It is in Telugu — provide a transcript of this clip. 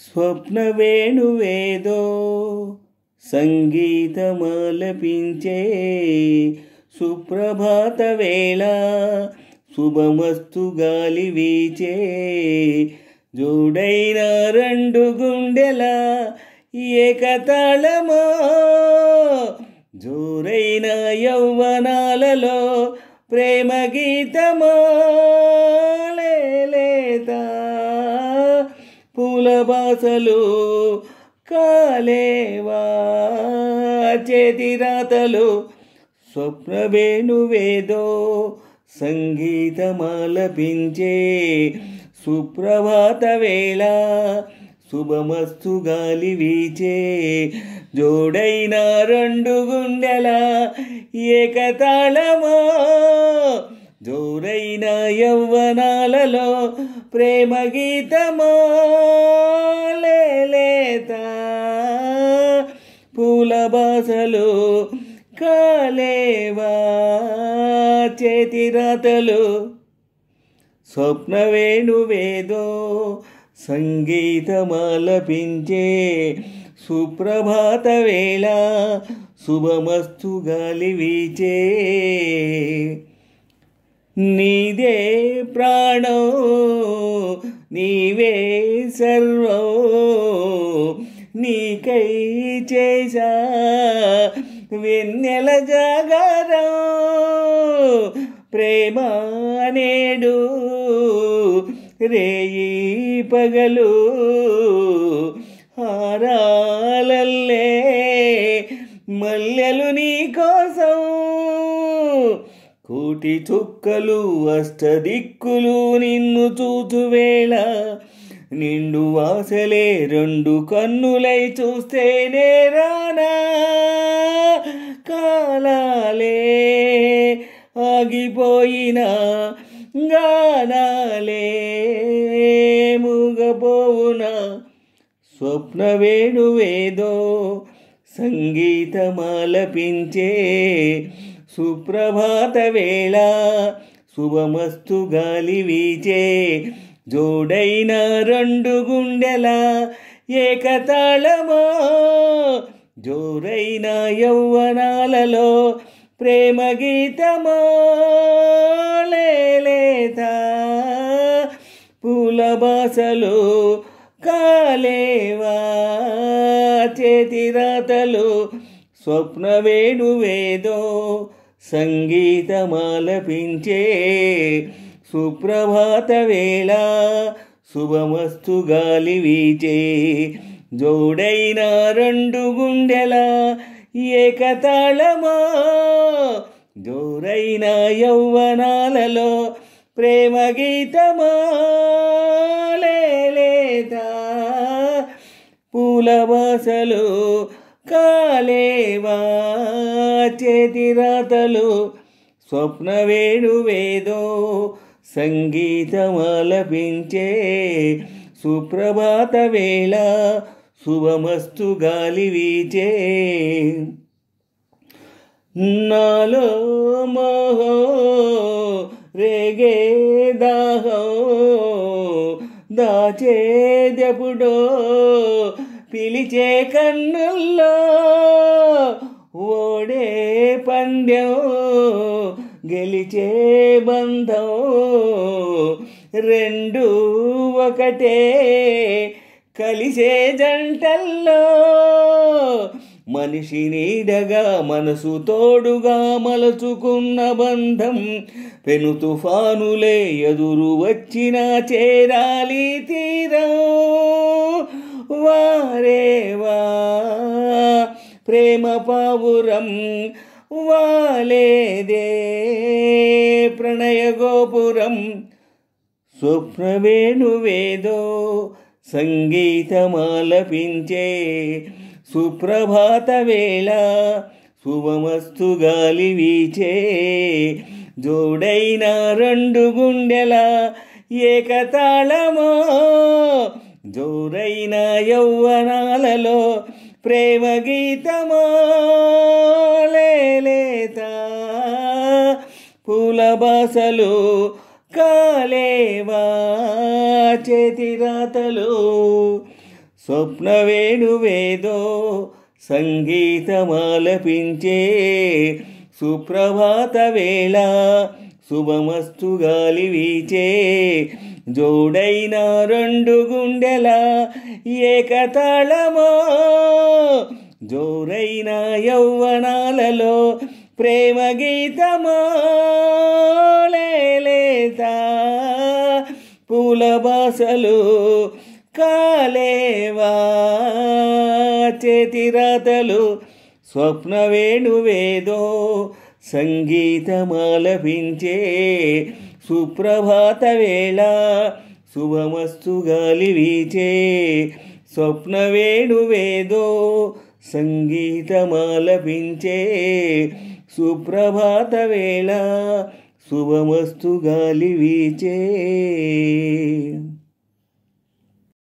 స్వప్న వేణువేదో సంగీతమాలపించే సుప్రభాత వేళ శుభమస్తు గాలి వీచే జోడైన రెండు గుండెల ఏకతాళమో జోరైన యౌవనాలలో ప్రేమ గీతమో లేత పూల బాసలు కాలేవా చేతి రాతలు స్వప్న వేణువేదో సంగీతమాలపించే సుప్రభాత వేళ శుభమస్తు గాలి వీచే జోడైన రెండు గుండెల ఏకతాళమో జోరైన యౌవనాలలో ప్రేమ గీతమో లేత పూల బాసలు కాలేవా చేతి రాతలు స్వప్న వేణువేదో సంగీతమాలపించే సుప్రభాత వేళ శుభమస్తు గాలి వీచే నీదే ప్రాణం నీవే సర్వం నీకై చేసా వెన్నెల జాగారం ప్రేమ నేడు రేయి పగలు హారాలల్లే మల్లెలు నీ కోసం కోటి చుక్కలు అష్టదిక్కులు నిన్ను చూచు వేళ నిండు వాసలే రెండు కన్నులై చూస్తేనే రానా కాలాలే ఆగిపోయిన గానాలే మూగపోవునా స్వప్న వేణువేదో సంగీతమాలపించే సుప్రభాత వేళ శుభమస్తు గాలి వీచే జోడైన రెండు గుండెల ఏకతాళమో జోరైన యౌవనాలలో ప్రేమ గీతమో లేత పూల బాసలు కాలేవా చేతి రాతలు స్వప్న వేణువేదో సంగీతమాలపించే సుప్రభాత వేళ శుభమస్తు గాలి వీచే జోడైన రెండు గుండెల ఏకతాళమో జోరైన యౌవనాలలో ప్రేమ గీతమో లేత పూల బాసలు కాలేవా చేతి రాతలు స్వప్న వేణువేదో సంగీతమాలపించే సుప్రభాత వేళ శుభమస్తు గాలి వీచే నాలో మోహో రేగే దాహో దాచేదెప్పుడో పిలిచే కన్నుల్లో ఓడే పందెం గెలిచే బంధం రెండు ఒకటే కలిసే జంటల్లో మనిషి నీడగా మనసు తోడుగా మలచుకున్న బంధం పెను తుఫానులే ఎదురు వచ్చినా చేరాలి తీరం వారేవా ప్రేమ పావురం వాలేదే ప్రణయ గోపురం స్వప్న వేణువేదో సంగీతమాలపించే సుప్రభాత వేళ శుభమస్తు గాలి వీచే జోడైన రెండు గుండెల ఏకతాళమో జోరైన యౌవనాలలో ప్రేమ గీతమో లేత పూల బాసలు కాలేవా చేతి రాతలు స్వప్న వేణువేదో సంగీతమాలపించే సుప్రభాత వేళ శుభమస్తు గాలి వీచే జోడైన రెండు గుండెల ఏకతాళమో జోరైన యౌవనాలలో ప్రేమ గీతమో లేత పూల బాసలు కాలేవా చేతిరాతలు స్వప్న వేణువేదో సంగీతమాలపించే సుప్రభాత వేళ శుభమస్తు గాలి వీచే స్వప్న వేణువేదో సంగీతమాలపించే సుప్రభాత వేళ శుభమస్తు గాలి వీచే.